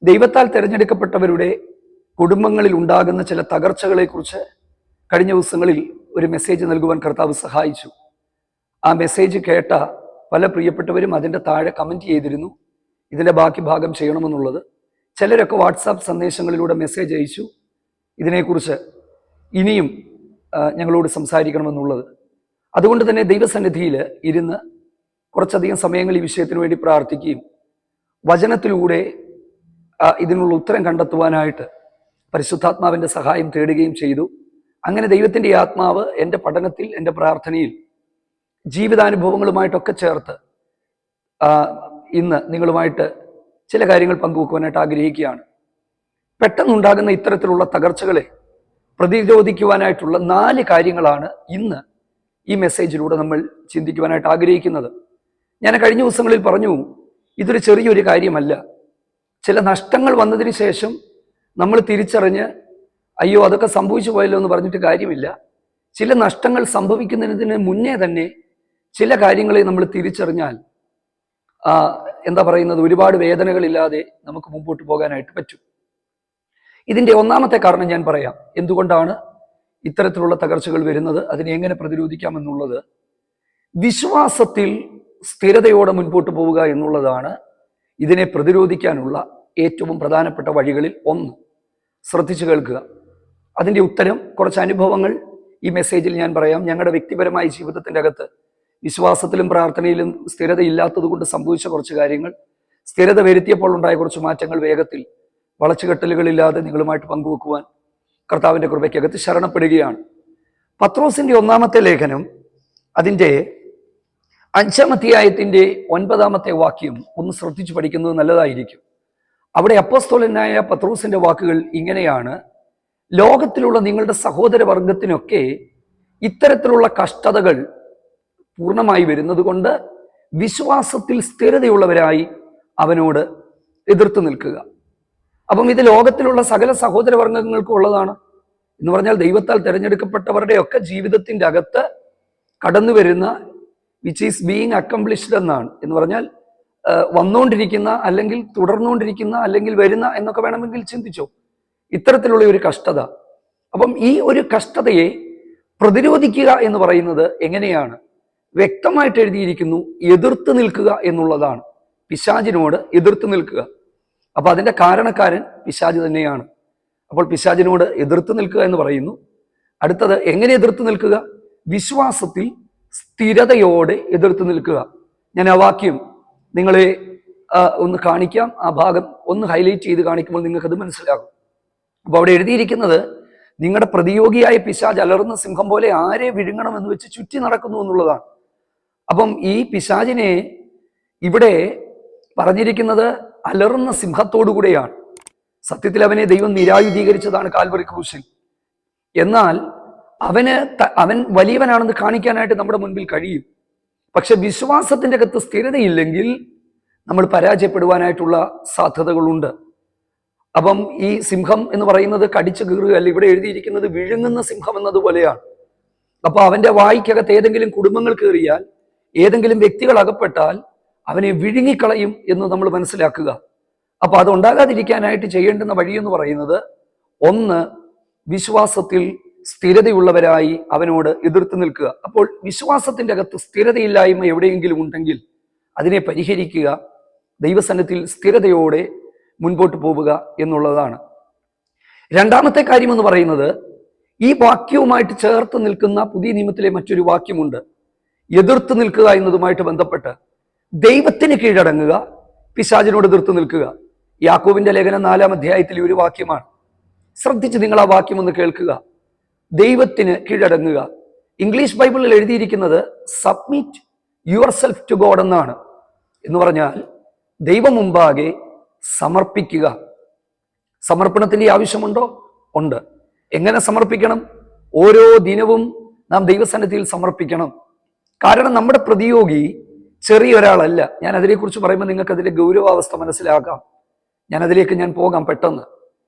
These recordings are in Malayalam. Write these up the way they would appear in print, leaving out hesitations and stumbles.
ദൈവത്താൽ തിരഞ്ഞെടുക്കപ്പെട്ടവരുടെ കുടുംബങ്ങളിൽ ഉണ്ടാകുന്ന ചില തകർച്ചകളെക്കുറിച്ച് കഴിഞ്ഞ ദിവസങ്ങളിൽ ഒരു മെസ്സേജ് നൽകുവാൻ കർത്താവ് സഹായിച്ചു. ആ മെസ്സേജ് കേട്ട പല പ്രിയപ്പെട്ടവരും അതിൻ്റെ താഴെ കമൻറ്റ് ചെയ്തിരുന്നു, ഇതിൻ്റെ ബാക്കി ഭാഗം ചെയ്യണമെന്നുള്ളത്. ചിലരൊക്കെ വാട്സാപ്പ് സന്ദേശങ്ങളിലൂടെ മെസ്സേജ് അയച്ചു, ഇതിനെക്കുറിച്ച് ഇനിയും ഞങ്ങളോട് സംസാരിക്കണമെന്നുള്ളത്. അതുകൊണ്ട് തന്നെ ദൈവസന്നിധിയിൽ ഇരുന്ന് കുറച്ചധികം സമയങ്ങൾ ഈ വിഷയത്തിന് വേണ്ടി പ്രാർത്ഥിക്കുകയും വചനത്തിലൂടെ ഇതിനുള്ള ഉത്തരം കണ്ടെത്തുവാനായിട്ട് പരിശുദ്ധാത്മാവിൻ്റെ സഹായം തേടുകയും ചെയ്തു. അങ്ങനെ ദൈവത്തിൻ്റെ ആത്മാവ് എൻ്റെ പഠനത്തിൽ, എൻ്റെ പ്രാർത്ഥനയിൽ ജീവിതാനുഭവങ്ങളുമായിട്ടൊക്കെ ചേർത്ത് ഇന്ന് നിങ്ങളുമായിട്ട് ചില കാര്യങ്ങൾ പങ്കുവെക്കുവാനായിട്ട് ആഗ്രഹിക്കുകയാണ്. പെട്ടെന്നുണ്ടാകുന്ന ഇത്തരത്തിലുള്ള തകർച്ചകളെ പ്രതിരോധിക്കുവാനായിട്ടുള്ള 4 കാര്യങ്ങളാണ് ഇന്ന് ഈ മെസ്സേജിലൂടെ നമ്മൾ ചിന്തിക്കുവാനായിട്ട് ആഗ്രഹിക്കുന്നത്. ഞാൻ കഴിഞ്ഞ ദിവസങ്ങളിൽ പറഞ്ഞു, ഇതൊരു ചെറിയൊരു കാര്യമല്ല. ചില നഷ്ടങ്ങൾ വന്നതിന് ശേഷം നമ്മൾ തിരിച്ചറിഞ്ഞ് അയ്യോ അതൊക്കെ സംഭവിച്ചു പോയല്ലോ എന്ന് പറഞ്ഞിട്ട് കാര്യമില്ല. ചില നഷ്ടങ്ങൾ സംഭവിക്കുന്നതിന് മുന്നേ തന്നെ ചില കാര്യങ്ങളെ നമ്മൾ തിരിച്ചറിഞ്ഞാൽ എന്താ പറയുന്നത്, ഒരുപാട് വേദനകളില്ലാതെ നമുക്ക് മുമ്പോട്ട് പോകാനായിട്ട് പറ്റും. ഇതിൻ്റെ ഒന്നാമത്തെ കാരണം ഞാൻ പറയാം, എന്തുകൊണ്ടാണ് ഇത്തരത്തിലുള്ള തകർച്ചകൾ വരുന്നത്, അതിനെ എങ്ങനെ പ്രതിരോധിക്കാമെന്നുള്ളത്. വിശ്വാസത്തിൽ സ്ഥിരതയോടെ മുൻപോട്ട് പോവുക എന്നുള്ളതാണ് ഇതിനെ പ്രതിരോധിക്കാനുള്ള ഏറ്റവും പ്രധാനപ്പെട്ട വഴികളിൽ ഒന്ന്. ശ്രദ്ധിച്ചു കേൾക്കുക. അതിൻ്റെ ഉത്തരം കുറച്ച് അനുഭവങ്ങൾ ഈ മെസ്സേജിൽ ഞാൻ പറയാം. ഞങ്ങളുടെ വ്യക്തിപരമായ ജീവിതത്തിൻ്റെ അകത്ത് വിശ്വാസത്തിലും പ്രാർത്ഥനയിലും സ്ഥിരതയില്ലാത്തത് കൊണ്ട് സംഭവിച്ച കുറച്ച് കാര്യങ്ങൾ, സ്ഥിരത വരുത്തിയപ്പോൾ ഉണ്ടായ കുറച്ച് മാറ്റങ്ങൾ വേഗത്തിൽ വളച്ചുകെട്ടലുകളില്ലാതെ നിങ്ങളുമായിട്ട് പങ്കുവെക്കുവാൻ കർത്താവിൻ്റെ കൃപയ്ക്കകത്ത് ശരണപ്പെടുകയാണ്. പത്രോസിൻ്റെ ഒന്നാമത്തെ ലേഖനം അതിൻ്റെ 5-ാം അധ്യായത്തിൻ്റെ 9-ാമത്തെ വാക്യം ഒന്ന് ശ്രദ്ധിച്ചു പഠിക്കുന്നത് നല്ലതായിരിക്കും. അവിടെ അപ്പോസ്തലനായ പത്രോസിന്റെ വാക്കുകൾ ഇങ്ങനെയാണ്: ലോകത്തിലുള്ള നിങ്ങളുടെ സഹോദരവർഗത്തിനൊക്കെ ഇത്തരത്തിലുള്ള കഷ്ടതകൾ പൂർണ്ണമായി വരുന്നത് കൊണ്ട് വിശ്വാസത്തിൽ സ്ഥിരതയുള്ളവരായി അവനോട് എതിർത്ത് നിൽക്കുക. അപ്പം ഇത് ലോകത്തിലുള്ള സകല സഹോദരവർഗങ്ങൾക്കും ഉള്ളതാണ് എന്ന് പറഞ്ഞാൽ, ദൈവത്താൽ തിരഞ്ഞെടുക്കപ്പെട്ടവരുടെ ഒക്കെ ജീവിതത്തിൻ്റെ അകത്ത് കടന്നു വരുന്ന വിച്ച് ഈസ് ബീയിങ് അക്കംപ്ലിഷ്ഡ് എന്നാണ്. എന്ന് പറഞ്ഞാൽ വന്നുകൊണ്ടിരിക്കുന്ന, അല്ലെങ്കിൽ തുടർന്നുകൊണ്ടിരിക്കുന്ന, അല്ലെങ്കിൽ വരുന്ന എന്നൊക്കെ വേണമെങ്കിൽ ചിന്തിച്ചോ, ഇത്തരത്തിലുള്ള ഒരു കഷ്ടത. അപ്പം ഈ ഒരു കഷ്ടതയെ പ്രതിരോധിക്കുക എന്ന് പറയുന്നത് എങ്ങനെയാണ്? വ്യക്തമായിട്ട് എഴുതിയിരിക്കുന്നു, എതിർത്ത് നിൽക്കുക എന്നുള്ളതാണ്. പിശാചിനോട് എതിർത്ത് നിൽക്കുക. അപ്പൊ അതിന്റെ കാരണക്കാരൻ പിശാച് തന്നെയാണ്. അപ്പോൾ പിശാചിനോട് എതിർത്ത് നിൽക്കുക എന്ന് പറയുന്നു. അടുത്തത് എങ്ങനെ എതിർത്ത് നിൽക്കുക? വിശ്വാസത്തിൽ സ്ഥിരതയോടെ എതിർത്ത് നിൽക്കുക. ഞാൻ ആ വാക്യം നിങ്ങളെ ഒന്ന് കാണിക്കാം. ആ ഭാഗം ഒന്ന് ഹൈലൈറ്റ് ചെയ്ത് കാണിക്കുമ്പോൾ നിങ്ങൾക്കത് മനസ്സിലാകും. അപ്പോൾ അവിടെ എഴുതിയിരിക്കുന്നത്, നിങ്ങളുടെ പ്രതിയോഗിയായ പിശാച് അലറുന്ന സിംഹം പോലെ ആരെ വിഴുങ്ങണമെന്ന് വെച്ച് ചുറ്റി നടക്കുന്നു എന്നുള്ളതാണ്. അപ്പം ഈ പിശാചിനെ ഇവിടെ പറഞ്ഞിരിക്കുന്നത് അലറുന്ന സിംഹത്തോടു കൂടെയാണ്. സത്യത്തിൽ അവനെ ദൈവം നിരായുധീകരിച്ചതാണ് കാൽവറി ക്രൂശിൽ. എന്നാൽ അവൻ വലിയവനാണെന്ന് കാണിക്കാനായിട്ട് നമ്മുടെ മുൻപിൽ കഴിയും. പക്ഷെ വിശ്വാസത്തിന്റെ അകത്ത് സ്ഥിരതയില്ലെങ്കിൽ നമ്മൾ പരാജയപ്പെടുവാനായിട്ടുള്ള സാധ്യതകളുണ്ട്. അപ്പം ഈ സിംഹം എന്ന് പറയുന്നത് കടിച്ചു കീറുകയല്ല, ഇവിടെ എഴുതിയിരിക്കുന്നത് വിഴുങ്ങുന്ന സിംഹം എന്നതുപോലെയാണ്. അപ്പൊ അവന്റെ വായ്ക്കകത്ത് ഏതെങ്കിലും കുടുംബങ്ങൾ കയറിയാൽ, ഏതെങ്കിലും വ്യക്തികൾ അകപ്പെട്ടാൽ അവനെ വിഴുങ്ങിക്കളയും എന്ന് നമ്മൾ മനസ്സിലാക്കുക. അപ്പൊ അതുണ്ടാകാതിരിക്കാനായിട്ട് ചെയ്യേണ്ടുന്ന വഴിയെന്ന് പറയുന്നത്, ഒന്ന്, വിശ്വാസത്തിൽ സ്ഥിരതയുള്ളവരായി അവനോട് എതിർത്ത് നിൽക്കുക. അപ്പോൾ വിശ്വാസത്തിന്റെ അകത്ത് സ്ഥിരതയില്ലായ്മ എവിടെയെങ്കിലും ഉണ്ടെങ്കിൽ അതിനെ പരിഹരിക്കുക, ദൈവസന്നിധിയിൽ സ്ഥിരതയോടെ മുൻപോട്ട് പോവുക എന്നുള്ളതാണ്. രണ്ടാമത്തെ കാര്യം എന്ന് പറയുന്നത്, ഈ വാക്യവുമായിട്ട് ചേർത്ത് നിൽക്കുന്ന പുതിയ നിയമത്തിലെ മറ്റൊരു വാക്യമുണ്ട്. എതിർത്ത് നിൽക്കുക എന്നതുമായിട്ട് ബന്ധപ്പെട്ട് ദൈവത്തിന് കീഴടങ്ങുക, പിശാചിനോട് എതിർത്ത് നിൽക്കുക. യാക്കോബിന്റെ ലേഖനം 4-ാം അധ്യായത്തിലെ ഒരു വാക്യമാണ്. ശ്രദ്ധിച്ച് നിങ്ങൾ ആ വാക്യം ഒന്ന് കേൾക്കുക. ദൈവത്തിന് കീഴടങ്ങുക. ഇംഗ്ലീഷ് ബൈബിളിൽ എഴുതിയിരിക്കുന്നത് submit yourself to God എന്നാണ്. എന്ന് പറഞ്ഞാൽ ദൈവം മുമ്പാകെ സമർപ്പിക്കുക. സമർപ്പണത്തിന്റെ ആവശ്യമുണ്ടോ? ഉണ്ട്. എങ്ങനെ സമർപ്പിക്കണം? ഓരോ ദിനവും നാം ദൈവസന്നിധിയിൽ സമർപ്പിക്കണം. കാരണം നമ്മുടെ പ്രതിയോഗി ചെറിയ ഒരാളല്ല. ഞാൻ അതിനെക്കുറിച്ച് പറയുമ്പോൾ നിങ്ങൾക്ക് അതിന്റെ ഗൗരവാവസ്ഥ മനസ്സിലാക്കാം. അതിലേക്ക് പോകാം പെട്ടെന്ന്.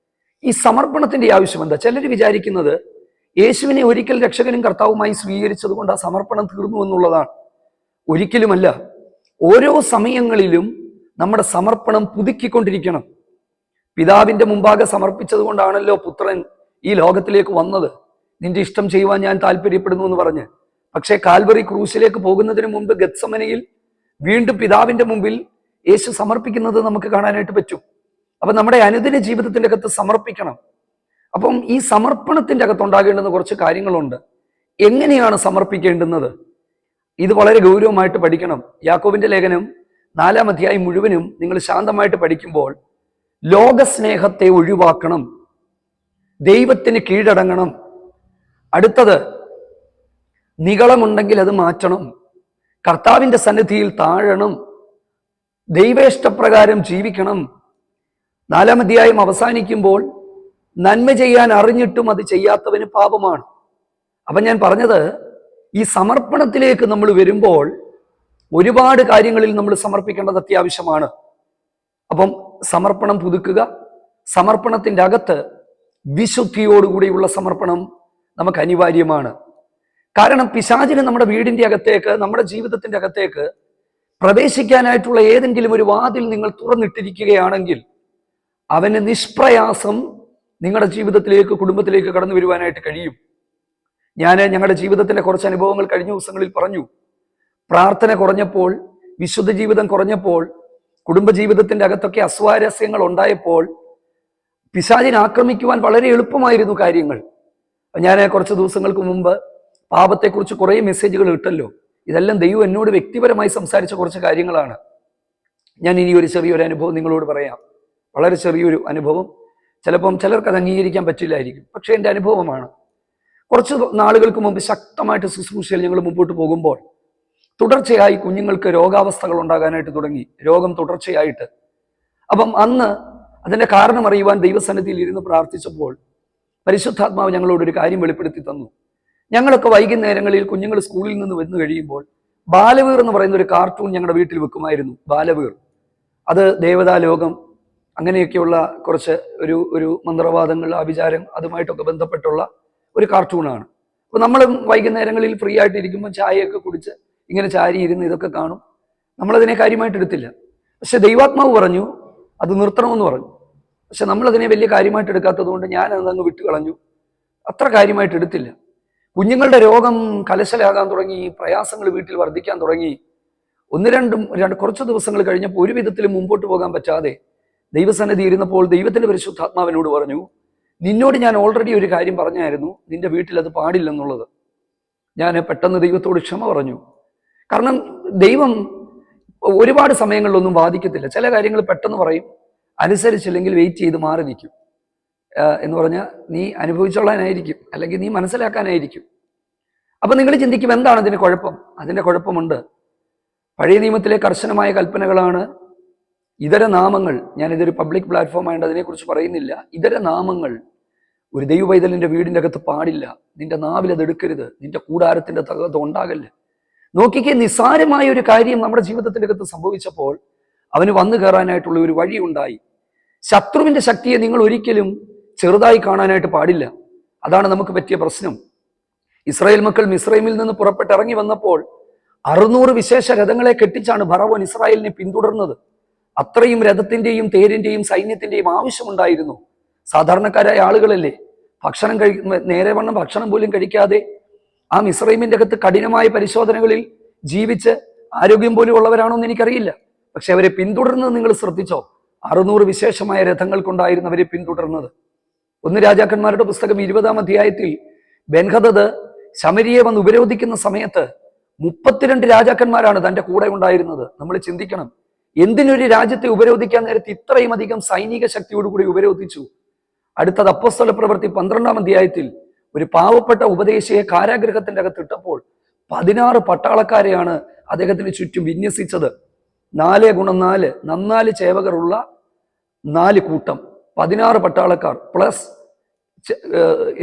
ഈ സമർപ്പണത്തിന്റെ ആവശ്യം എന്താ? ചിലർ വിചാരിക്കുന്നത് യേശുവിനെ ഒരിക്കൽ രക്ഷകനും കർത്താവുമായി സ്വീകരിച്ചത് കൊണ്ട് ആ സമർപ്പണം തീർന്നു എന്നുള്ളതാണ്. ഒരിക്കലുമല്ല. ഓരോ സമയങ്ങളിലും നമ്മുടെ സമർപ്പണം പുതുക്കിക്കൊണ്ടിരിക്കണം. പിതാവിന്റെ മുമ്പാകെ സമർപ്പിച്ചത് കൊണ്ടാണല്ലോ പുത്രൻ ഈ ലോകത്തിലേക്ക് വന്നത്. നിന്റെ ഇഷ്ടം ചെയ്യുവാൻ ഞാൻ താല്പര്യപ്പെടുന്നു എന്ന് പറഞ്ഞ്. പക്ഷേ കാൽവറി ക്രൂശിലേക്ക് പോകുന്നതിന് മുമ്പ് ഗത്സമനയിൽ വീണ്ടും പിതാവിന്റെ മുമ്പിൽ യേശു സമർപ്പിക്കുന്നത് നമുക്ക് കാണാനായിട്ട് പറ്റും. അപ്പൊ നമ്മുടെ അനുദിന ജീവിതത്തിന്റെ അകത്ത് സമർപ്പിക്കണം. അപ്പം ഈ സമർപ്പണത്തിന്റെ അകത്ത് ഉണ്ടാകേണ്ടുന്ന കുറച്ച് കാര്യങ്ങളുണ്ട്. എങ്ങനെയാണ് സമർപ്പിക്കേണ്ടുന്നത്? ഇത് വളരെ ഗൗരവമായിട്ട് പഠിക്കണം. യാക്കോബിന്റെ ലേഖനം 4-ാം അധ്യായം മുഴുവനും നിങ്ങൾ ശാന്തമായിട്ട് പഠിക്കുമ്പോൾ ലോകസ്നേഹത്തെ ഒഴിവാക്കണം, ദൈവത്തിന് കീഴടങ്ങണം. അടുത്തത്, നിഗളമുണ്ടെങ്കിൽ അത് മാറ്റണം, കർത്താവിന്റെ സന്നിധിയിൽ താഴണം, ദൈവേഷ്ടപ്രകാരം ജീവിക്കണം. 4-ാം അധ്യായം അവസാനിക്കുമ്പോൾ നന്മ ചെയ്യാൻ അറിഞ്ഞിട്ടും അത് ചെയ്യാത്തവന് പാപമാണ്. അപ്പൊ ഞാൻ പറഞ്ഞത്, ഈ സമർപ്പണത്തിലേക്ക് നമ്മൾ വരുമ്പോൾ ഒരുപാട് കാര്യങ്ങളിൽ നമ്മൾ സമർപ്പിക്കേണ്ടത് അത്യാവശ്യമാണ്. അപ്പം സമർപ്പണം പുതുക്കുക. സമർപ്പണത്തിന്റെ അകത്ത് വിശുദ്ധിയോടുകൂടിയുള്ള സമർപ്പണം നമുക്ക് അനിവാര്യമാണ്. കാരണം പിശാചിന് നമ്മുടെ വീടിന്റെ അകത്തേക്ക്, നമ്മുടെ ജീവിതത്തിന്റെ അകത്തേക്ക് പ്രവേശിക്കാനായിട്ടുള്ള ഏതെങ്കിലും ഒരു വാതിൽ നിങ്ങൾ തുറന്നിട്ടിരിക്കുകയാണെങ്കിൽ അവന് നിഷ്പ്രയാസം നിങ്ങളുടെ ജീവിതത്തിലേക്ക്, കുടുംബത്തിലേക്ക് കടന്നു വരുവാനായിട്ട് കഴിയും. ഞാൻ ഞങ്ങളുടെ ജീവിതത്തിന്റെ കുറച്ച് അനുഭവങ്ങൾ കഴിഞ്ഞ ദിവസങ്ങളിൽ പറഞ്ഞു. പ്രാർത്ഥന കുറഞ്ഞപ്പോൾ, വിശുദ്ധ ജീവിതം കുറഞ്ഞപ്പോൾ, കുടുംബജീവിതത്തിന്റെ അകത്തൊക്കെ അസ്വാരസ്യങ്ങൾ ഉണ്ടായപ്പോൾ പിശാചിനെ ആക്രമിക്കുവാൻ വളരെ എളുപ്പമായിരുന്നു കാര്യങ്ങൾ. ഞാൻ കുറച്ച് ദിവസങ്ങൾക്ക് മുമ്പ് പാപത്തെക്കുറിച്ച് കുറേ മെസ്സേജുകൾ ഇട്ടല്ലോ. ഇതെല്ലാം ദൈവം എന്നോട് വ്യക്തിപരമായി സംസാരിച്ച കുറച്ച് കാര്യങ്ങളാണ്. ഞാൻ ഇനി ഒരു ചെറിയൊരു അനുഭവം നിങ്ങളോട് പറയാം. വളരെ ചെറിയൊരു അനുഭവം. ചിലപ്പം ചിലർക്ക് അത് അംഗീകരിക്കാൻ പറ്റില്ലായിരിക്കും, പക്ഷെ എൻ്റെ അനുഭവമാണ്. കുറച്ച് നാളുകൾക്ക് മുമ്പ് ശക്തമായിട്ട് ശുശ്രൂഷയിൽ ഞങ്ങൾ മുമ്പോട്ട് പോകുമ്പോൾ തുടർച്ചയായി കുഞ്ഞുങ്ങൾക്ക് രോഗാവസ്ഥകൾ ഉണ്ടാകാനായിട്ട് തുടങ്ങി, രോഗം തുടർച്ചയായിട്ട്. അപ്പം അന്ന് അതിന്റെ കാരണം അറിയുവാൻ ദൈവസന്നിധിയിൽ ഇരുന്ന് പ്രാർത്ഥിച്ചപ്പോൾ പരിശുദ്ധാത്മാവ് ഞങ്ങളോട് ഒരു കാര്യം വെളിപ്പെടുത്തി തന്നു. ഞങ്ങളൊക്കെ വൈകുന്നേരങ്ങളിൽ കുഞ്ഞുങ്ങൾ സ്കൂളിൽ നിന്ന് വന്നു കഴിയുമ്പോൾ ബാലവീർ എന്ന് പറയുന്ന ഒരു കാർട്ടൂൺ ഞങ്ങളുടെ വീട്ടിൽ വെക്കുമായിരുന്നു. ബാലവീർ, അത് ദേവതാലോകം അങ്ങനെയൊക്കെയുള്ള കുറച്ച് ഒരു മന്ത്രവാദങ്ങൾ, ആഭിചാരം അതുമായിട്ടൊക്കെ ബന്ധപ്പെട്ടുള്ള ഒരു കാർട്ടൂണാണ്. അപ്പൊ നമ്മൾ വൈകുന്നേരങ്ങളിൽ ഫ്രീ ആയിട്ട് ഇരിക്കുമ്പോൾ ചായയൊക്കെ കുടിച്ച് ഇങ്ങനെ ചാരി ഇരുന്ന് ഇതൊക്കെ കാണും. നമ്മളതിനെ കാര്യമായിട്ട് എടുത്തില്ല. പക്ഷെ ദൈവാത്മാവ് പറഞ്ഞു അത് നിർത്തണമെന്ന് പറഞ്ഞു. പക്ഷെ നമ്മളതിനെ വലിയ കാര്യമായിട്ട് എടുക്കാത്തത് കൊണ്ട് ഞാൻ അതങ്ങ് വിട്ടുകളഞ്ഞു. അത്ര കാര്യമായിട്ട് എടുത്തില്ല. കുഞ്ഞുങ്ങളുടെ രോഗം കലശലാകാൻ തുടങ്ങി, പ്രയാസങ്ങൾ വീട്ടിൽ വർദ്ധിക്കാൻ തുടങ്ങി. കുറച്ച് ദിവസങ്ങൾ കഴിഞ്ഞപ്പോൾ ഒരു വിധത്തിലും മുമ്പോട്ട് പോകാൻ പറ്റാതെ ദൈവസന്നിധി ഇരുന്നപ്പോൾ ദൈവത്തിന്റെ പരിശുദ്ധാത്മാവിനോട് പറഞ്ഞു, നിന്നോട് ഞാൻ ഓൾറെഡി ഒരു കാര്യം പറഞ്ഞായിരുന്നു, നിന്റെ വീട്ടിൽ അത് പാടില്ലെന്നുള്ളത്. ഞാൻ പെട്ടെന്ന് ദൈവത്തോട് ക്ഷമ പറഞ്ഞു. കാരണം ദൈവം ഒരുപാട് സമയങ്ങളിലൊന്നും ബാധിക്കത്തില്ല. ചില കാര്യങ്ങൾ പെട്ടെന്ന് പറയും, അനുസരിച്ചില്ലെങ്കിൽ വെയിറ്റ് ചെയ്ത് മാറി നിൽക്കും. എന്ന് പറഞ്ഞാൽ നീ അനുഭവിച്ചോളാനായിരിക്കും, അല്ലെങ്കിൽ നീ മനസ്സിലാക്കാനായിരിക്കും. അപ്പൊ നിങ്ങൾ ചിന്തിക്കും, എന്താണ് അതിന്റെ കുഴപ്പം? അതിന്റെ കുഴപ്പമുണ്ട്. പഴയ നിയമത്തിലെ കർശനമായ കൽപ്പനകളാണ്. ഇതര നാമങ്ങൾ, ഞാനിതൊരു പബ്ലിക് പ്ലാറ്റ്ഫോം ആയതുകൊണ്ട് അതിനെക്കുറിച്ച് പറയുന്നില്ല. ഇതര നാമങ്ങൾ ഒരു ദൈവ പൈതലിന്റെ വീടിന്റെ അകത്ത് പാടില്ല. നിന്റെ നാവിൽ അത് എടുക്കരുത്, നിന്റെ കൂടാരത്തിന്റെ തകർത്ത് ഉണ്ടാകല്ല്. നോക്കിക്കേ, നിസ്സാരമായ ഒരു കാര്യം നമ്മുടെ ജീവിതത്തിന്റെ അകത്ത് സംഭവിച്ചപ്പോൾ അവന് വന്നു കയറാനായിട്ടുള്ള ഒരു വഴി ഉണ്ടായി. ശത്രുവിന്റെ ശക്തിയെ നിങ്ങൾ ഒരിക്കലും ചെറുതായി കാണാനായിട്ട് പാടില്ല. അതാണ് നമുക്ക് പറ്റിയ പ്രശ്നം. ഇസ്രായേൽ മക്കൾ മിസ്രൈമിൽ നിന്ന് പുറപ്പെട്ടിറങ്ങി വന്നപ്പോൾ 600 വിശേഷ രഥങ്ങളെ കെട്ടിച്ചാണ് ഫറവോൻ ഇസ്രായേലിനെ പിന്തുടർന്നത്. അത്രയും രഥത്തിന്റെയും തേരിന്റെയും സൈന്യത്തിന്റെയും ആവശ്യമുണ്ടായിരുന്നു. സാധാരണക്കാരായ ആളുകളല്ലേ, നേരെവണ്ണം ഭക്ഷണം പോലും കഴിക്കാതെ ആ മിസ്രൈമിന്റെ അകത്ത് കഠിനമായ പരിശോധനകളിൽ ജീവിച്ച് ആരോഗ്യം പോലും ഉള്ളവരാണോ എന്ന് എനിക്കറിയില്ല. പക്ഷെ അവരെ പിന്തുടർന്നത് നിങ്ങൾ ശ്രദ്ധിച്ചോ? 600 വിശേഷമായ രഥങ്ങൾ കൊണ്ടായിരുന്നു അവരെ പിന്തുടർന്നത്. 1 രാജാക്കന്മാരുടെ പുസ്തകം 20-ാം അധ്യായത്തിൽ ബെൻഹദദ് ശമരിയെ വന്ന് ഉപരോധിക്കുന്ന സമയത്ത് 32 രാജാക്കന്മാരാണ് തന്റെ കൂടെ ഉണ്ടായിരുന്നത്. നമ്മൾ ചിന്തിക്കണം, എന്തിനൊരു രാജ്യത്തെ ഉപരോധിക്കാൻ നേരത്തെ ഇത്രയും അധികം സൈനിക ശക്തിയോടുകൂടി ഉപരോധിച്ചു. അടുത്തത് അപ്പോസ്തല പ്രവൃത്തി 12-ാം അധ്യായത്തിൽ ഒരു പാവപ്പെട്ട ഉപദേശിയെ കാരാഗ്രഹത്തിന്റെ അകത്തിട്ടപ്പോൾ 16 പട്ടാളക്കാരെയാണ് അദ്ദേഹത്തിന് ചുറ്റും വിന്യസിച്ചത്. 4x4 നന്നാല് ചേവകരുള്ള 4 കൂട്ടം, 16 പട്ടാളക്കാർ, പ്ലസ്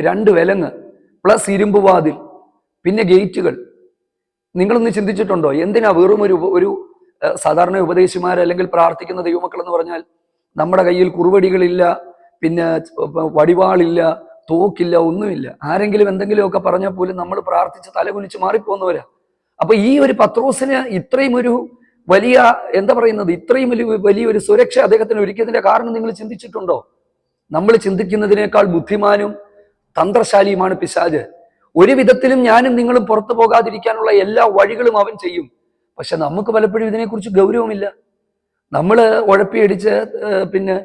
2 വിലങ്ങ്, പ്ലസ് ഇരുമ്പുവാതിൽ, പിന്നെ ഗേറ്റുകൾ. നിങ്ങളൊന്ന് ചിന്തിച്ചിട്ടുണ്ടോ? എന്തിനാ വെറും ഒരു സാധാരണ ഉപദേശിമാർ അല്ലെങ്കിൽ പ്രാർത്ഥിക്കുന്ന ദൈവമക്കൾ എന്ന് പറഞ്ഞാൽ നമ്മുടെ കയ്യിൽ കുറുവടികളില്ല, പിന്നെ വടിവാളില്ല, തോക്കില്ല, ഒന്നുമില്ല. ആരെങ്കിലും എന്തെങ്കിലുമൊക്കെ പറഞ്ഞാൽ പോലും നമ്മൾ പ്രാർത്ഥിച്ച് തലകുനിച്ച് മാറിപ്പോകുന്നവരാ. അപ്പൊ ഈ ഒരു പത്രോസിന് ഇത്രയും ഒരു വലിയ എന്താ പറയുന്നത്, ഇത്രയും വലിയൊരു സുരക്ഷ അദ്ദേഹത്തിന് ഒരുക്കിയതിന്റെ കാരണം നിങ്ങൾ ചിന്തിച്ചിട്ടുണ്ടോ? നമ്മൾ ചിന്തിക്കുന്നതിനേക്കാൾ ബുദ്ധിമാനും തന്ത്രശാലിയുമാണ് പിശാച്. ഒരു വിധത്തിലും ഞാനും നിങ്ങളും പുറത്തു പോകാതിരിക്കാനുള്ള എല്ലാ വഴികളും അവൻ ചെയ്യും. പക്ഷെ നമുക്ക് പലപ്പോഴും ഇതിനെക്കുറിച്ച് ഗൗരവമില്ല. നമ്മൾ ഉഴപ്പിയടിച്ച് പിന്നെ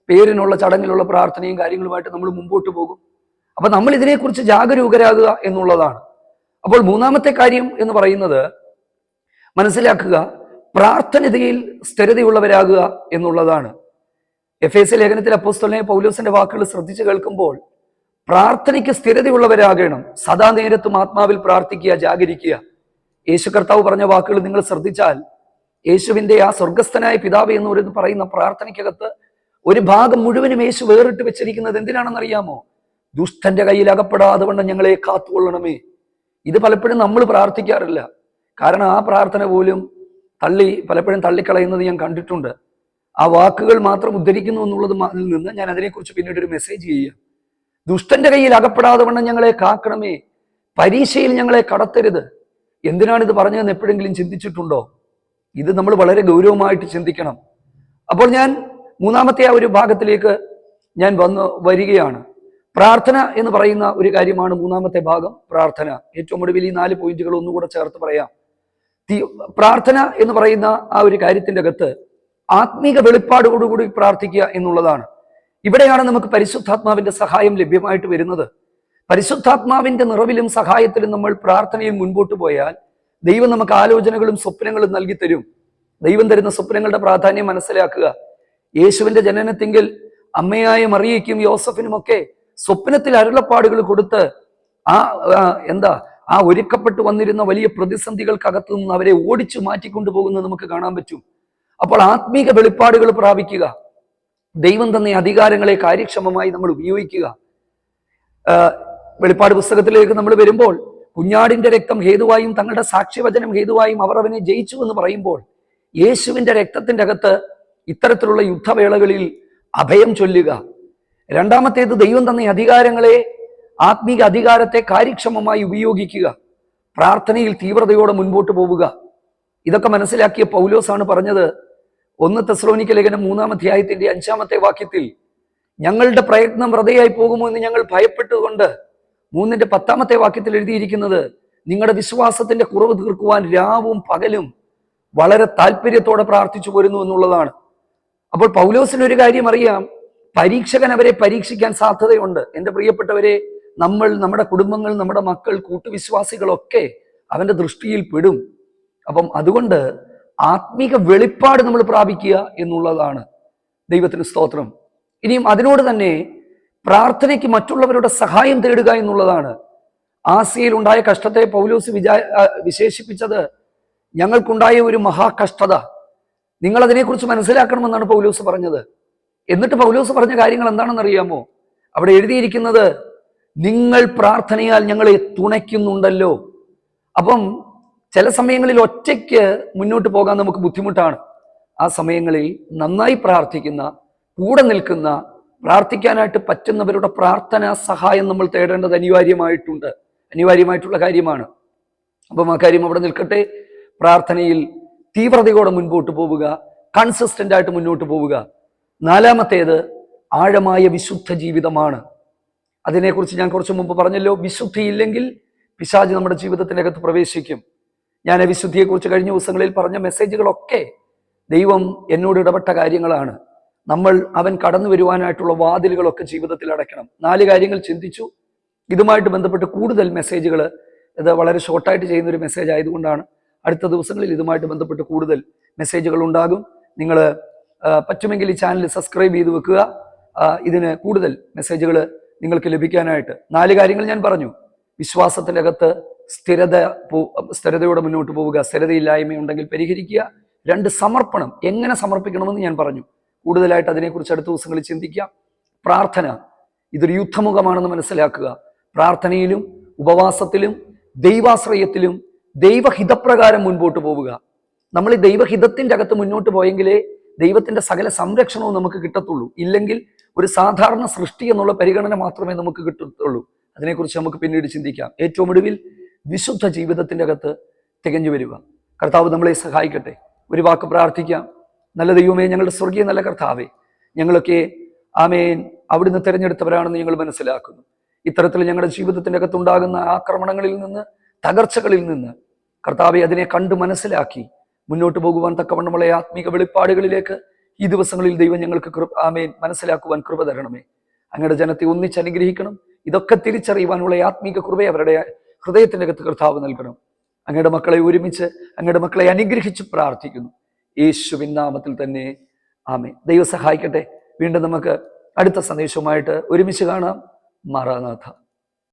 പേരിനുള്ള ചടങ്ങിലുള്ള പ്രാർത്ഥനയും കാര്യങ്ങളുമായിട്ട് നമ്മൾ മുമ്പോട്ട് പോകും. അപ്പൊ നമ്മൾ ഇതിനെക്കുറിച്ച് ജാഗരൂകരാകുക എന്നുള്ളതാണ്. അപ്പോൾ മൂന്നാമത്തെ കാര്യം എന്ന് പറയുന്നത്, മനസ്സിലാക്കുക, പ്രാർത്ഥനയിൽ സ്ഥിരതയുള്ളവരാകുക എന്നുള്ളതാണ്. എഫേസ്യ ലേഖനത്തിൽ അപ്പോസ്തലനായ പൗലോസിന്റെ വാക്കുകൾ ശ്രദ്ധിച്ചു കേൾക്കുമ്പോൾ, പ്രാർത്ഥനയ്ക്ക് സ്ഥിരതയുള്ളവരാകണം, സദാ നേരത്തും ആത്മാവിൽ പ്രാർത്ഥിക്കുക, ജാഗരിക്കുക. യേശു കർത്താവ് പറഞ്ഞ വാക്കുകൾ നിങ്ങൾ ശ്രദ്ധിച്ചാൽ, യേശുവിന്റെ ആ സ്വർഗസ്ഥനായ പിതാവ് എന്ന് പറയുന്ന പ്രാർത്ഥനയ്ക്കകത്ത് ഒരു ഭാഗം മുഴുവനും യേശു വേറിട്ട് വെച്ചിരിക്കുന്നത് എന്തിനാണെന്നറിയാമോ? ദുഷ്ടന്റെ കയ്യിൽ അകപ്പെടാതെ വണ്ണം ഞങ്ങളെ കാത്തുകൊള്ളണമേ. ഇത് പലപ്പോഴും നമ്മൾ പ്രാർത്ഥിക്കാറില്ല. കാരണം ആ പ്രാർത്ഥന പോലും പലപ്പോഴും തള്ളിക്കളയുന്നത് ഞാൻ കണ്ടിട്ടുണ്ട്. ആ വാക്കുകൾ മാത്രം ഉദ്ധരിക്കുന്നു എന്നുള്ളത് നിന്ന് ഞാൻ അതിനെക്കുറിച്ച് പിന്നീട് ഒരു മെസ്സേജ് ചെയ്യാം. ദുഷ്ടന്റെ കയ്യിൽ അകപ്പെടാതെ വണ്ണം ഞങ്ങളെ കാക്കണമേ, പരീക്ഷയിൽ ഞങ്ങളെ കടത്തരുത്. എന്തിനാണ് ഇത് പറഞ്ഞതെന്ന് എപ്പോഴെങ്കിലും ചിന്തിച്ചിട്ടുണ്ടോ? ഇത് നമ്മൾ വളരെ ഗൗരവമായിട്ട് ചിന്തിക്കണം. അപ്പോൾ ഞാൻ മൂന്നാമത്തെ ആ ഒരു ഭാഗത്തിലേക്ക് ഞാൻ വരികയാണ്. പ്രാർത്ഥന എന്ന് പറയുന്ന ഒരു കാര്യമാണ് മൂന്നാമത്തെ ഭാഗം, പ്രാർത്ഥന. ഏറ്റവും ഒടുവിൽ ഈ 4 പോയിന്റുകൾ ഒന്നുകൂടെ ചേർത്ത് പറയാം. പ്രാർത്ഥന എന്ന് പറയുന്ന ആ ഒരു കാര്യത്തിന്റെ അകത്ത് ആത്മീക വെളിപ്പാടോടുകൂടി പ്രാർത്ഥിക്കുക എന്നുള്ളതാണ്. ഇവിടെയാണ് നമുക്ക് പരിശുദ്ധാത്മാവിന്റെ സഹായം ലഭ്യമായിട്ട് വരുന്നത്. പരിശുദ്ധാത്മാവിന്റെ നിറവിലും സഹായത്തിലും നമ്മൾ പ്രാർത്ഥനയിൽ മുൻപോട്ട് പോയാൽ ദൈവം നമുക്ക് ആലോചനകളും സ്വപ്നങ്ങളും നൽകി തരും. ദൈവം തരുന്ന സ്വപ്നങ്ങളുടെ പ്രാധാന്യം മനസ്സിലാക്കുക. യേശുവിന്റെ ജനനത്തിങ്കിൽ അമ്മയായ മറിയയ്ക്കും യോസഫിനും ഒക്കെ സ്വപ്നത്തിൽ അരുളപ്പാടുകൾ കൊടുത്ത് ആ ഒരുക്കപ്പെട്ടു വന്നിരുന്ന വലിയ പ്രതിസന്ധികൾക്കകത്തു നിന്ന് അവരെ ഓടിച്ചു മാറ്റിക്കൊണ്ടു പോകുന്നത് നമുക്ക് കാണാൻ പറ്റും. അപ്പോൾ ആത്മീക വെളിപ്പാടുകൾ പ്രാപിക്കുക, ദൈവം തന്ന അധികാരങ്ങളെ കാര്യക്ഷമമായി നമ്മൾ ഉപയോഗിക്കുക. വെളിപ്പാട് പുസ്തകത്തിലേക്ക് നമ്മൾ വരുമ്പോൾ, കുഞ്ഞാടിന്റെ രക്തം ഹേതുവായും തങ്ങളുടെ സാക്ഷ്യവചനം ഹേതുവായും അവർ അവനെ ജയിച്ചു എന്ന് പറയുമ്പോൾ, യേശുവിന്റെ രക്തത്തിന്റെ അകത്ത് ഇത്തരത്തിലുള്ള യുദ്ധവേളകളിൽ അഭയം ചൊല്ലുക. രണ്ടാമത്തേത്, ദൈവം തന്ന അധികാരങ്ങളെ, ആത്മീക അധികാരത്തെ കാര്യക്ഷമമായി ഉപയോഗിക്കുക. പ്രാർത്ഥനയിൽ തീവ്രതയോടെ മുൻപോട്ട് പോവുക. ഇതൊക്കെ മനസ്സിലാക്കിയ പൗലോസാണ് പറഞ്ഞത്, 1 തെസ്സലോനിക്ക ലേഖനം 3-ാം അധ്യായത്തിന്റെ 5-ാമത്തെ വാക്യത്തിൽ, ഞങ്ങളുടെ പ്രയത്നം വെറുതെയായി പോകുമോ എന്ന് ഞങ്ങൾ ഭയപ്പെട്ടുകൊണ്ട് 3-ന്റെ 10-ാമത്തെ വാക്യത്തിൽ എഴുതിയിരിക്കുന്നത്, നിങ്ങളുടെ വിശ്വാസത്തിന്റെ കുറവ് തീർക്കുവാൻ രാവും പകലും വളരെ താല്പര്യത്തോടെ പ്രാർത്ഥിച്ചു പോരുന്നു എന്നുള്ളതാണ്. അപ്പോൾ പൗലോസിന് ഒരു കാര്യം അറിയാം, പരീക്ഷകൻ അവരെ പരീക്ഷിക്കാൻ സാധ്യതയുണ്ട്. എൻ്റെ പ്രിയപ്പെട്ടവരെ, നമ്മുടെ കുടുംബങ്ങൾ, നമ്മുടെ മക്കൾ, കൂട്ടുവിശ്വാസികളൊക്കെ അവന്റെ ദൃഷ്ടിയിൽ പെടും. അപ്പം അതുകൊണ്ട് ആത്മീക വെളിപ്പാട് നമ്മൾ പ്രാപിക്കുക എന്നുള്ളതാണ്. ദൈവത്തിന് സ്തോത്രം. ഇനിയും അതിനോട് തന്നെ പ്രാർത്ഥനയ്ക്ക് മറ്റുള്ളവരുടെ സഹായം തേടുക എന്നുള്ളതാണ്. ആസിയയിൽ ഉണ്ടായ കഷ്ടത്തെ പൗലോസ് വിശേഷിപ്പിച്ചത്, ഞങ്ങൾക്കുണ്ടായ ഒരു മഹാകഷ്ടത, നിങ്ങൾ അതിനെക്കുറിച്ച് മനസ്സിലാക്കണമെന്നാണ് പൗലോസ് പറഞ്ഞത്. എന്നിട്ട് പൗലോസ് പറഞ്ഞ കാര്യങ്ങൾ എന്താണെന്ന് അറിയാമോ? അവിടെ എഴുതിയിരിക്കുന്നത്, നിങ്ങൾ പ്രാർത്ഥനയാൽ ഞങ്ങളെ തുണയ്ക്കുന്നുണ്ടല്ലോ. അപ്പം ചില സമയങ്ങളിൽ ഒറ്റയ്ക്ക് മുന്നോട്ട് പോകാൻ നമുക്ക് ബുദ്ധിമുട്ടാണ്. ആ സമയങ്ങളിൽ നന്നായി പ്രാർത്ഥിക്കുന്ന, കൂടെ നിൽക്കുന്ന, പ്രാർത്ഥിക്കാനായിട്ട് പറ്റുന്നവരുടെ പ്രാർത്ഥനാ സഹായം നമ്മൾ തേടേണ്ടത് അനിവാര്യമായിട്ടുള്ള കാര്യമാണ്. അപ്പം ആ കാര്യം അവിടെ നിൽക്കട്ടെ. പ്രാർത്ഥനയിൽ തീവ്രതയോടെ മുൻപോട്ട് പോവുക, കൺസിസ്റ്റന്റ് ആയിട്ട് മുന്നോട്ട് പോവുക. 4-മത്തേത് ആഴമായ വിശുദ്ധ ജീവിതമാണ്. അതിനെക്കുറിച്ച് ഞാൻ കുറച്ചു മുമ്പ് പറഞ്ഞല്ലോ. വിശുദ്ധി ഇല്ലെങ്കിൽ പിശാച് നമ്മുടെ ജീവിതത്തിനകത്ത് പ്രവേശിക്കും. ഞാൻ വിശുദ്ധിയെക്കുറിച്ച് കഴിഞ്ഞ ദിവസങ്ങളിൽ പറഞ്ഞ മെസ്സേജുകളൊക്കെ ദൈവം എന്നോട് ഇടപെട്ട കാര്യങ്ങളാണ്. അവൻ കടന്നു വരുവാനായിട്ടുള്ള വാതിലുകളൊക്കെ ജീവിതത്തിൽ അടയ്ക്കണം. 4 കാര്യങ്ങൾ ചിന്തിച്ചു. ഇതുമായിട്ട് ബന്ധപ്പെട്ട് കൂടുതൽ മെസ്സേജുകൾ, ഇത് വളരെ ഷോർട്ടായിട്ട് ചെയ്യുന്ന ഒരു മെസ്സേജ് ആയതുകൊണ്ടാണ് അടുത്ത ദിവസങ്ങളിൽ ഇതുമായിട്ട് ബന്ധപ്പെട്ട് കൂടുതൽ മെസ്സേജുകൾ ഉണ്ടാകും. നിങ്ങൾ പറ്റുമെങ്കിൽ ഈ ചാനൽ സബ്സ്ക്രൈബ് ചെയ്ത് വെക്കുക. ഇതിന് കൂടുതൽ മെസ്സേജുകൾ നിങ്ങൾക്ക് ലഭിക്കാനായിട്ട്. 4 കാര്യങ്ങൾ ഞാൻ പറഞ്ഞു. വിശ്വാസത്തിൻ്റെ അകത്ത് സ്ഥിരതയോടെ മുന്നോട്ട് പോവുക, സ്ഥിരതയില്ലായ്മയുണ്ടെങ്കിൽ പരിഹരിക്കുക. 2, സമർപ്പണം. എങ്ങനെ സമർപ്പിക്കണമെന്ന് ഞാൻ പറഞ്ഞു. കൂടുതലായിട്ട് അതിനെക്കുറിച്ച് അടുത്ത ദിവസങ്ങളിൽ ചിന്തിക്കാം. പ്രാർത്ഥന, ഇതൊരു യുദ്ധമുഖമാണെന്ന് മനസ്സിലാക്കുക. പ്രാർത്ഥനയിലും ഉപവാസത്തിലും ദൈവാശ്രയത്തിലും ദൈവഹിതപ്രകാരം മുൻപോട്ട് പോവുക. നമ്മൾ ഈ ദൈവഹിതത്തിന്റെ അകത്ത് മുന്നോട്ട് പോയെങ്കിലേ ദൈവത്തിന്റെ സകല സംരക്ഷണവും നമുക്ക് കിട്ടത്തുള്ളൂ. ഇല്ലെങ്കിൽ ഒരു സാധാരണ സൃഷ്ടി എന്നുള്ള പരിഗണന മാത്രമേ നമുക്ക് കിട്ടത്തുള്ളൂ. അതിനെക്കുറിച്ച് നമുക്ക് പിന്നീട് ചിന്തിക്കാം. ഏറ്റവും ഒടുവിൽ വിശുദ്ധ ജീവിതത്തിന്റെ അകത്ത് തികഞ്ഞു വരിക. കർത്താവ് നമ്മളെ സഹായിക്കട്ടെ. ഒരു വാക്ക് പ്രാർത്ഥിക്കാം. നല്ല ദൈവമേ, ഞങ്ങളുടെ സ്വർഗീയ നല്ല കർത്താവേ, ഞങ്ങളൊക്കെ ആമേൻ അവിടുന്ന് തിരഞ്ഞെടുത്തവരാണെന്ന് ഞങ്ങൾ മനസ്സിലാക്കുന്നു. ഇത്തരത്തിൽ ഞങ്ങളുടെ ജീവിതത്തിൻ്റെ അകത്തുണ്ടാകുന്ന ആക്രമണങ്ങളിൽ നിന്ന്, തകർച്ചകളിൽ നിന്ന് കർത്താവെ അതിനെ കണ്ട് മനസ്സിലാക്കി മുന്നോട്ട് പോകുവാൻ തക്കവണ്ണമുള്ള ആത്മീക വെളിപ്പാടുകളിലേക്ക് ഈ ദിവസങ്ങളിൽ ദൈവം ഞങ്ങൾക്ക് ആമേൻ മനസ്സിലാക്കുവാൻ കൃപ തരണമേ. അങ്ങയുടെ ജനത്തെ ഒന്നിച്ച് അനുഗ്രഹിക്കണം. ഇതൊക്കെ തിരിച്ചറിയുവാനുള്ള ആത്മീക കൃപയെ അവരുടെ ഹൃദയത്തിൻ്റെ അകത്ത് കർത്താവ് നൽകണം. അങ്ങയുടെ മക്കളെ ഒരുമിച്ച് അങ്ങയുടെ മക്കളെ അനുഗ്രഹിച്ച് പ്രാർത്ഥിക്കുന്നു, യേശുവിൻ നാമത്തിൽ തന്നെ ആമേൻ. ദൈവം സഹായിക്കട്ടെ. വീണ്ടും നമുക്ക് അടുത്ത സന്ദേശവുമായിട്ട് ഒരുമിച്ച് കാണാം. മാറാനാഥ.